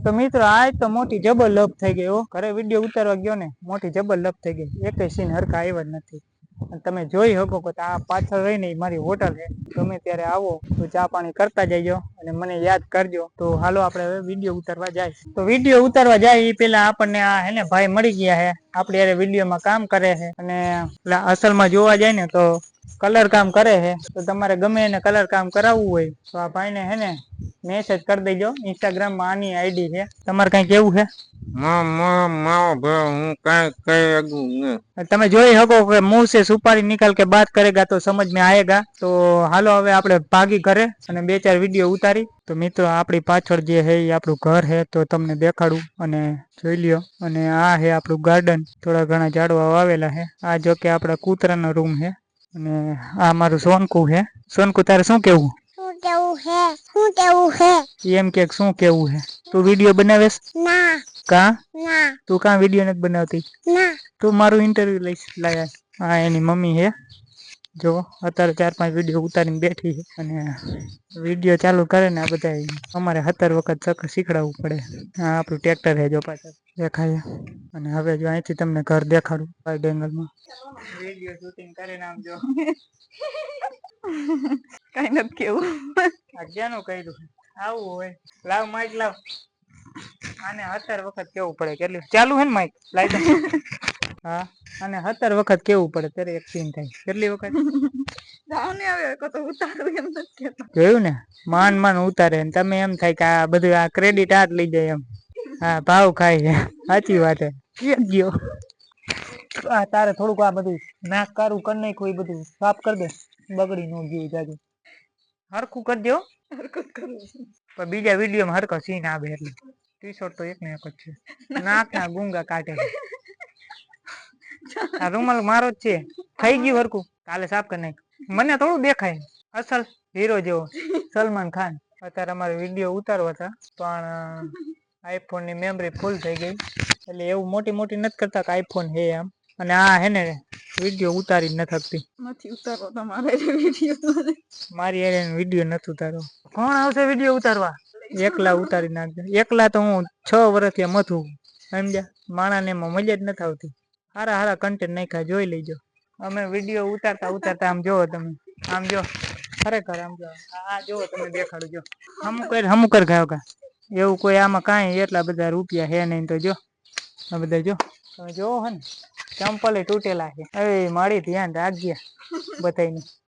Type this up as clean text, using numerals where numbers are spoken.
તો મિત્રો આજ તો મોટી જબર લપ થઈ ગઈ હો, ઘરે વિડીયો ઉતારવા ગયો ને મોટી જબર લપ થઈ ગઈ, એક સીન હરખા આવ્યા જ નથી. તમે જોઈ શકો કે આ પાછળ રહી ને મારી હોટલ છે, ગમે ત્યારે આવો તો ચા પાણી કરતા જઈજો અને મને યાદ કરજો. તો હાલો આપડે હવે વિડીયો ઉતારવા જાય. તો વિડીયો ઉતારવા જાય એ પેલા આપણને આ હે ને ભાઈ મળી ગયા હે, આપડે યારે વિડીયોમાં કામ કરે છે અને અસલમાં જોવા જાય ને તો કલર કામ કરે છે. તો તમારે ગમે એને કલર કામ કરાવવું હોય તો આ ભાઈ ને હે ને મેસેજ કરી દેજો. ઇન્સ્ટાગ્રામ માં આની આઈડી છે. તમારે કઈ કેવું છે? તમે જોઈ શકો કે मुंह से सुपारी निकाल के बात करेगा तो समझ में आएगा. તો હાલો હવે આપણે ભાગી ઘરે અને બે ચાર વિડીયો ઉતારી. તો મિત્રો આપણી પાછળ જે છે એ આપણું ઘર છે, તો તમને દેખાડું અને જોઈ લ્યો. અને આ છે આપણું ગાર્ડન, થોડા ઘણા ઝાડવા વાવેલા છે. આ જો કે આપડા કૂતરાનો રૂમ છે અને આ મારું સોનકુ છે. સોનકુ તારે શું કેવું? એમ કે શું કેવું છે? તું વિડીયો બનાવેશ? ના. કા? ના. તું કા વિડીયો નથી બનાવતી? ના. તું મારું ઇન્ટરવ્યુ લઈશ લાયા. હા એની મમ્મી હે, જો અત્યારે 4-5 વિડીયો ઉતારીને બેઠી છે અને વિડીયો ચાલુ કરે ને આ બધા અમારે 17 વખત શીખડાવવું પડે. હા આપણું ટ્રેક્ટર છે જો પાછળ દેખાય. અને હવે જો અહીંથી તમને ઘર દેખાડું વાઇડ એંગલમાં. વિડીયો શૂટિંગ કરીને આમ જો કઈ નથી કેવું. ક્યાંનું કર્યું આવું હોય. લાવ માઈક લાવ. આને 17 વખત કેવું પડે. કેટલું ચાલુ હે ને માઈક? લાઈ દે. હા અને 17 વખત કેવું પડે ત્યારે એક સીન થાય. કેટલી વખત? જોયું ને માન ઉતારે તમે એમ થાય કે આ બધું આ ક્રેડિટ આ જ લઈ જાય એમ. હા ભાવ ખાય છે. સાચી વાત છે. ગયો તારે થોડુંક આ બધું નાક કારું કરી નાખ્યું, એ બધું સાફ કરી દે, બગડી ન ગયું જાજુ. હરખું કરજો. પણ બીજા વિડીયોમાં હરખો સીન આવે એટલે ટી-શર્ટ તો એક ને એક જ છે. નાક ના ગુંગા કાઢે. આ રૂમાલ મારો જ છે. થઈ ગયું હરખું. કાલે સાફ કરી નાખ. મને થોડું દેખાય અસલ હીરો જેવો સલમાન ખાન. અત્યારે અમારે વિડીયો ઉતારવા હતા પણ આઈફોન ની મેમરી ફૂલ થઈ ગઈ, એટલે એવું મોટી નથી કરતા કે આઈફોન હે એમ. અને આ હે ને વિડીયો ઉતારી ન થકતી. નથી ઉતારવો તમારે વિડીયો. મારી હારે વિડીયો નથી ઉતારવો. કોણ આવશે વિડીયો ઉતારવા? એકલા ઉતારી નાખજે. એકલા તો હું 6 વર્ષથી મથું સમજ્યા. માણા ને એમાં મજા જ નથી આવતી. હારા કન્ટેન્ટ નાખ્યા જોઈ લેજો. અમે વિડીયો ઉતારતા આમ જોવો તમે, આમ જો ખરેખર આમ જો આ જોવો તમે દેખાડું જો હમું કર ગાયો કા એવું કોઈ આમાં કઈ એટલા બધા રૂપિયા હે નઈ. તો જો આ બધા જો તમે જોવો હે ને ચંપલે તૂટેલા છે. એ મારી ધ્યાન રાખજે બધાયને.